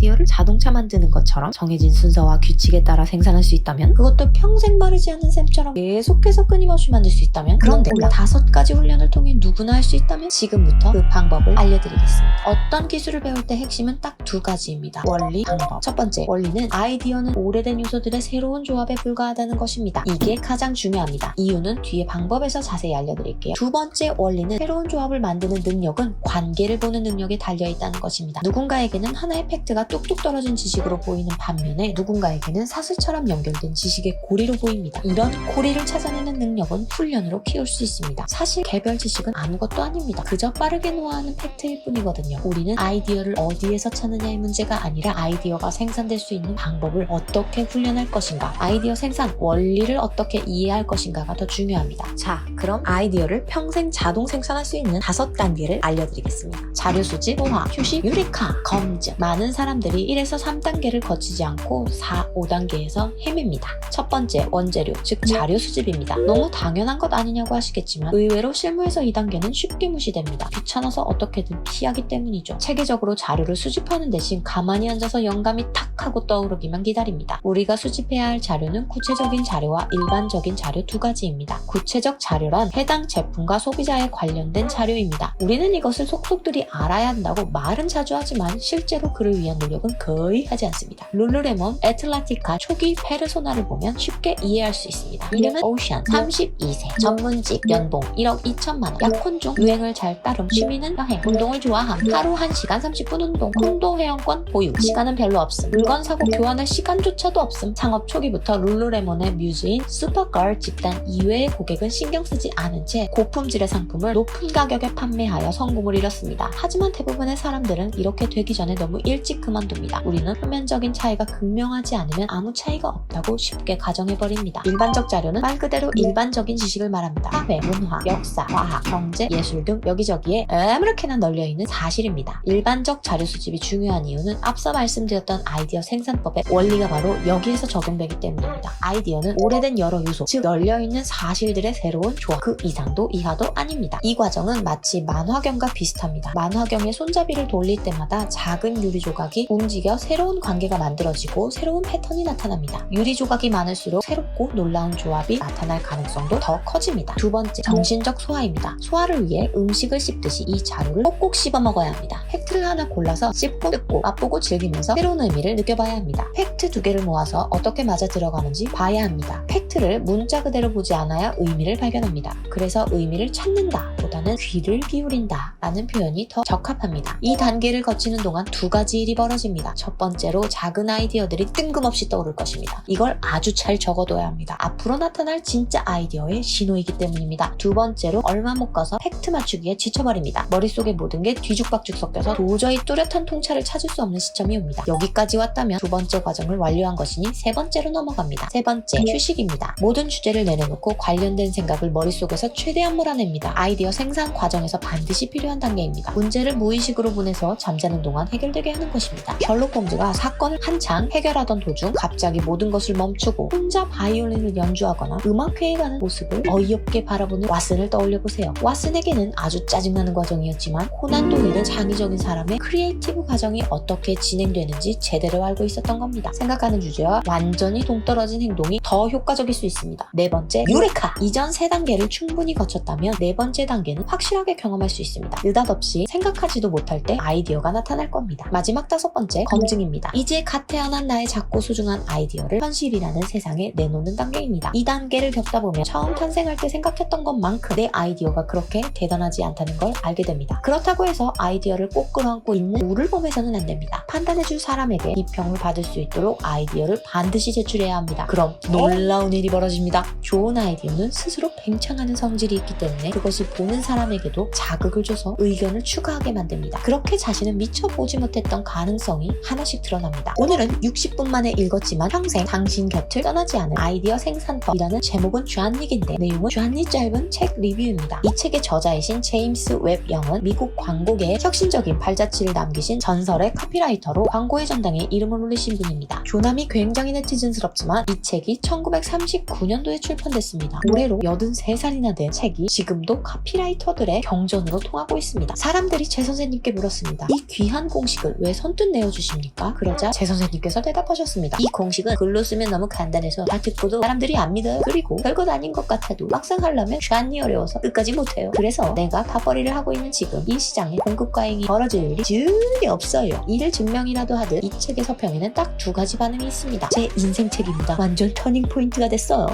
아이디어를 자동차 만드는 것처럼 정해진 순서와 규칙에 따라 생산할 수 있다면, 그것도 평생 마르지 않는 샘처럼 계속해서 끊임없이 만들 수 있다면, 그런데 5가지 훈련을 통해 누구나 할 수 있다면 지금부터 그 방법을 알려드리겠습니다. 어떤 기술을 배울 때 핵심은 딱 2가지입니다. 원리, 방법. 첫 번째, 원리는 아이디어는 오래된 요소들의 새로운 조합에 불과하다는 것입니다. 이게 가장 중요합니다. 이유는 뒤에 방법에서 자세히 알려드릴게요. 2번째 원리는 새로운 조합을 만드는 능력은 관계를 보는 능력에 달려있다는 것입니다. 누군가에게는 하나의 팩트가 뚝뚝 떨어진 지식으로 보이는 반면에 누군가에게는 사슬처럼 연결된 지식의 고리로 보입니다. 이런 고리를 찾아내는 능력은 훈련으로 키울 수 있습니다. 사실 개별 지식은 아무것도 아닙니다. 그저 빠르게 노화하는 팩트일 뿐이거든요. 우리는 아이디어를 어디에서 찾느냐의 문제가 아니라 아이디어가 생산될 수 있는 방법을 어떻게 훈련할 것인가, 아이디어 생산 원리를 어떻게 이해할 것인가가 더 중요합니다. 자, 그럼 아이디어를 평생 자동 생산할 수 있는 5단계를 알려드리겠습니다. 자료 수집, 소화, 휴식, 유리카, 검증. 많은 사람들이 1에서 3단계를 거치지 않고 4, 5단계에서 헤맵니다. 첫 번째, 원재료, 즉 자료 수집입니다. 너무 당연한 것 아니냐고 하시겠지만 의외로 실무에서 이 단계는 쉽게 무시됩니다. 귀찮아서 어떻게든 피하기 때문이죠. 체계적으로 자료를 수집하는 대신 가만히 앉아서 영감이 탁 하고 떠오르기만 기다립니다. 우리가 수집해야 할 자료는 구체적인 자료와 일반적인 자료 2가지입니다. 구체적 자료란 해당 제품과 소비자에 관련된 자료입니다. 우리는 이것을 속속들이 알아야 한다고 말은 자주 하지만 실제로 그를 위한 노력은 거의 하지 않습니다. 룰루레몬, 애틀란티카, 초기 페르소나를 보면 쉽게 이해할 수 있습니다. 이름은 오션, 32세, 전문직, 연봉 1억 2천만 원, 약혼중, 유행을 잘 따름, 취미는 여행, 운동을 좋아함, 하루 1시간 30분 운동, 콘도 회원권 보유, 시간은 별로 없음, 물건 사고 교환할 시간조차도 없음. 창업 초기부터 룰루레몬의 뮤즈인 슈퍼걸 집단 이외의 고객은 신경 쓰지 않은 채 고품질의 상품을 높은 가격에 판매하여 성공을 이뤘습니다. 하지만 대부분의 사람들은 이렇게 되기 전에 너무 일찍 그만둡니다. 우리는 표면적인 차이가 극명하지 않으면 아무 차이가 없다고 쉽게 가정해버립니다. 일반적 자료는 말 그대로 일반적인 지식을 말합니다. 사회, 문화, 역사, 과학, 경제, 예술 등 여기저기에 아무렇게나 널려있는 사실입니다. 일반적 자료 수집이 중요한 이유는 앞서 말씀드렸던 아이디어 생산법의 원리가 바로 여기에서 적용되기 때문입니다. 아이디어는 오래된 여러 요소, 즉 널려있는 사실들의 새로운 조합, 그 이상도 이하도 아닙니다. 이 과정은 마치 만화경과 비슷합니다. 만화경의 손잡이를 돌릴 때마다 작은 유리 조각이 움직여 새로운 관계가 만들어지고 새로운 패턴이 나타납니다. 유리 조각이 많을수록 새롭고 놀라운 조합이 나타날 가능성도 더 커집니다. 2번째, 정신적 소화입니다. 소화를 위해 음식을 씹듯이 이 자료를 꼭꼭 씹어 먹어야 합니다. 팩트를 하나 골라서 씹고 뜯고 맛보고 즐기면서 새로운 의미를 느껴봐야 합니다. 팩트 2개를 모아서 어떻게 맞아 들어가는지 봐야 합니다. 팩트를 문자 그대로 보지 않아야 의미를 발견합니다. 그래서 의미를 찾는다 보다는 귀를 기울인다 라는 표현이 더 적합합니다. 이 단계를 거치는 동안 2가지 일이 벌어집니다. 첫 번째로 작은 아이디어들이 뜬금없이 떠오를 것입니다. 이걸 아주 잘 적어둬야 합니다. 앞으로 나타날 진짜 아이디어의 신호이기 때문입니다. 2번째로 얼마 못 가서 팩트 맞추기에 지쳐버립니다. 머릿속에 모든 게 뒤죽박죽 섞여서 도저히 뚜렷한 통찰을 찾을 수 없는 시점이 옵니다. 여기까지 왔다면 2번째 과정을 완료한 것이니 3번째로 넘어갑니다. 3번째, 휴식입니다. 모든 주제를 내려놓고 관련된 생각을 머릿속에서 최대한 몰아냅니다. 아이디어 생산 과정에서 반드시 필요한 단계입니다. 문제를 무의식으로 보내서 잠자는 동안 해결되게 하는 것입니다. 셜록 홈즈가 사건을 한창 해결하던 도중 갑자기 모든 것을 멈추고 혼자 바이올린을 연주하거나 음악회에 가는 모습을 어이없게 바라보는 왓슨을 떠올려보세요. 왓슨에게는 아주 짜증나는 과정이었지만 코난 도일은 창의적인 사람의 크리에이티브 과정이 어떻게 진행되는지 제대로 알고 있었던 겁니다. 생각하는 주제와 완전히 동떨어진 행동이 더 효과적일 수 있습니다. 4번째, 유레카! 이전 3단계를 충분히 거쳤다면 4번째 단계는 확실하게 경험할 수 있습니다. 느닷없이 생각하지도 못할 때 아이디어가 나타날 겁니다. 마지막 5번째, 검증입니다. 이제 갓 태어난 나의 작고 소중한 아이디어를 현실이라는 세상에 내놓는 단계입니다. 이 단계를 겪다 보면 처음 탄생할 때 생각했던 것만큼 내 아이디어가 그렇게 대단하지 않다는 걸 알게 됩니다. 그렇다고 해서 아이디어를 꼭 끌어안고 있는 우를 범해서는 안 됩니다. 판단해줄 사람에게 비평을 받을 수 있도록 아이디어를 반드시 제출해야 합니다. 그럼 놀라운 일이 벌어집니다. 좋은 아이디어는 스스로 팽창하는 성질이 있기 때문에 그것이 보는 사람에게도 자극을 줘서 의견을 추가하게 만듭니다. 그렇게 자신은 미처 보지 못했던 가능성이 하나씩 드러납니다. 오늘은 60분 만에 읽었지만 평생 당신 곁을 떠나지 않을 아이디어 생산법이라는 제목은 쟈닉인데 내용은 쟈닉 짧은 책 리뷰입니다. 이 책의 저자이신 제임스 웹 영은 미국 광고계에 혁신적인 발자취를 남기신 전설의 카피라이터로 광고의 전당에 이름을 올리신 분입니다. 조남이 굉장히 네티즌스럽지만 이 책이 1939년도에 출판됐습니다. 올해로 83살이나 된 책이 지금도 카피라이터 크리에이터들의 경전으로 통하고 있습니다. 사람들이 제 선생님께 물었습니다. 이 귀한 공식을 왜 선뜻 내어주십니까? 그러자 제 선생님께서 대답하셨습니다. 이 공식은 글로 쓰면 너무 간단해서 다 듣고도 사람들이 안 믿어요. 그리고 별것 아닌 것 같아도 막상 하려면 쉔니 어려워서 끝까지 못해요. 그래서 내가 밥벌이를 하고 있는 지금 이 시장에 공급 과잉이 벌어질 일이 전혀 없어요. 이를 증명이라도 하듯 이 책의 서평에는 딱 두 가지 반응이 있습니다. 제 인생 책입니다. 완전 터닝 포인트가 됐어요.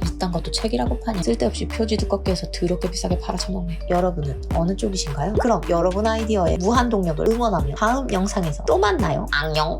이딴 것도 책이라고 파니 쓸데없이 표지 두껍게 해서 더럽게 비싸게 팔아쳐먹네. 여러분은 어느 쪽이신가요? 그럼 여러분 아이디어에 무한 동력을 응원하며 다음 영상에서 또 만나요. 안녕.